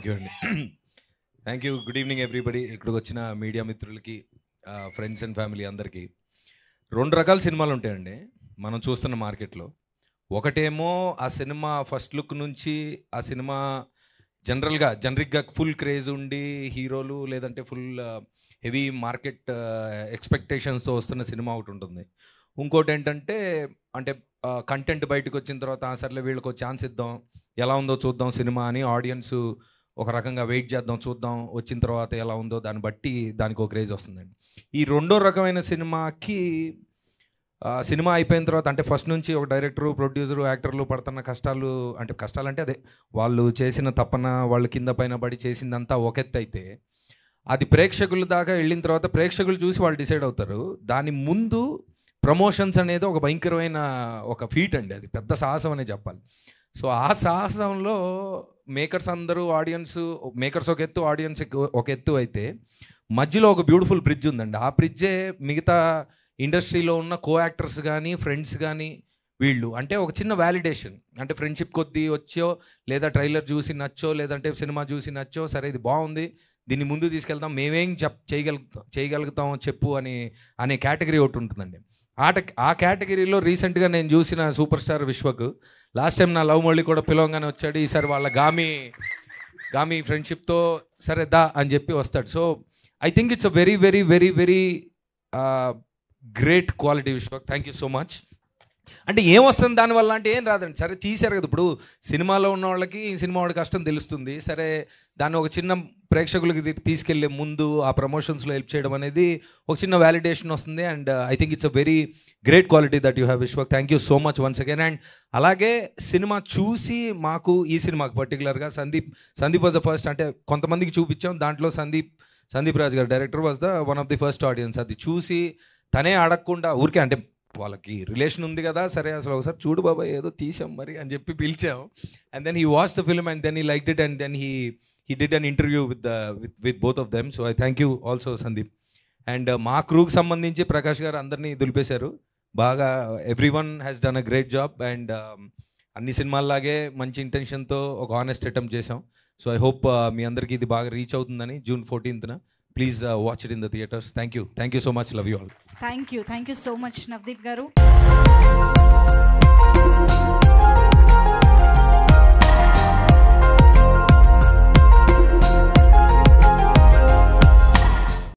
Thank you అండి. Thank you. Good evening everybody. ఇక్కడికి వచ్చిన మీడియా మిత్రులకి, ఫ్రెండ్స్ అండ్ ఫ్యామిలీ అందరికీ. 2 రకాల సినిమాలు ఉంటాయండి మనం చూస్తున్న మార్కెట్లో. ఒకటేమో ఆ సినిమా ఫస్ట్ లుక్ నుంచి ఆ సినిమా జనరిక్గా ఫుల్ క్రేజ్ ఉండి హీరోలు లేదంటే ఫుల్ హెవీ మార్కెట్ ఎక్స్పెక్టేషన్స్తో వస్తున్న సినిమా ఒకటి ఉంటుంది. ఇంకోటి ఏంటంటే అంటే కంటెంట్ బయటకు వచ్చిన తర్వాత సర్లే వీళ్ళకి ఒక ఛాన్స్ ఇద్దాం, ఎలా ఉందో చూద్దాం సినిమా అని ఆడియన్స్ ఒక రకంగా వెయిట్ చేద్దాం, చూద్దాం, వచ్చిన తర్వాత ఎలా ఉందో దాన్ని బట్టి దానికి ఒక క్రేజ్ వస్తుందండి. ఈ రెండో రకమైన సినిమాకి సినిమా అయిపోయిన తర్వాత అంటే ఫస్ట్ నుంచి ఒక డైరెక్టరు, ప్రొడ్యూసరు, యాక్టర్లు పడుతున్న కష్టాలంటే అదే వాళ్ళు చేసిన తపన, వాళ్ళు కింద పైన పడి చేసిందంతా ఒక ఎత్తు అయితే, అది ప్రేక్షకుల దాకా వెళ్ళిన తర్వాత ప్రేక్షకులు చూసి వాళ్ళు డిసైడ్ అవుతారు. దాని ముందు ప్రమోషన్స్ అనేది ఒక భయంకరమైన ఒక ఫీట్ అండి, అది పెద్ద సాహసం అనే చెప్పాలి. సో ఆ సాహసంలో మేకర్స్ ఒక ఎత్తు, ఆడియన్స్ ఒక ఎత్తు అయితే మధ్యలో ఒక బ్యూటిఫుల్ బ్రిడ్జ్ ఉందండి. ఆ బ్రిడ్జే మిగతా ఇండస్ట్రీలో ఉన్న కో యాక్టర్స్ కానీ, ఫ్రెండ్స్ కానీ, వీళ్ళు అంటే ఒక చిన్న వ్యాలిడేషన్, అంటే ఫ్రెండ్షిప్ కొద్దీ వచ్చో, లేదా ట్రైలర్ చూసి నచ్చో, లేదంటే సినిమా చూసి నచ్చో, సరే ఇది బాగుంది, దీన్ని ముందు తీసుకెళ్తాం, మేమేం చేయగలుగుతాం చెప్పు అనే కేటగిరీ ఒకటి ఉంటుందండి. ఆ కేటగిరీలో రీసెంట్గా నేను చూసిన super star Vishwak last time నా లవ్ మళ్ళీ కూడా పిలవంగానే వచ్చాడు. ఈసారి వాళ్ళ గామి ఫ్రెండ్షిప్తో సరే దా అని చెప్పి వస్తాడు. So I think it's a very very very very great quality Vishwak. Thank you so much. అంటే ఏమొస్తుంది దానివల్ల అంటే ఏం రాదండి, సరే తీశారు కదా. ఇప్పుడు సినిమాలో ఉన్న వాళ్ళకి ఈ సినిమా వాడి కష్టం తెలుస్తుంది, సరే దాన్ని ఒక చిన్న ప్రేక్షకులకి తీసుకెళ్లే ముందు ఆ ప్రమోషన్స్లో హెల్ప్ చేయడం అనేది ఒక చిన్న వ్యాలిడేషన్ వస్తుంది. And I think it's a very great quality that you have Vishwak. Thank you so much once again. And అలాగే సినిమా చూసి మాకు ఈ సినిమాకి పర్టికులర్గా సందీప్ వాజ్ ద ఫస్ట్, అంటే కొంతమందికి చూపించాం, దాంట్లో సందీప్ రాజ్ గారు director was the one of the first audience. అది చూసి తనే అడగకుండా ఊరికే, అంటే వాళ్ళకి రిలేషన్ ఉంది కదా, సరే అసలు ఒకసారి చూడు బాబా ఏదో తీసాం మరి అని చెప్పి పిలిచాం. And then he watch the film and then he liked it and then he did an interview with both of them. So I thank you also Sandeep. And మా క్రూకి సంబంధించి ప్రకాష్ గారు అందరినీ దులిపేశారు బాగా. Every one has done a great job. And అన్ని సినిమాల్లాగే మంచి ఇంటెన్షన్తో ఒక ఆనెస్ట్ అటెంప్ట్ చేసాం. సో ఐ హోప్ మీ అందరికీ ఇది బాగా రీచ్ అవుతుందని. June 14th please watch it in the theatres. Thank you so much. Love you all. Thank you so much Navdeep గారు.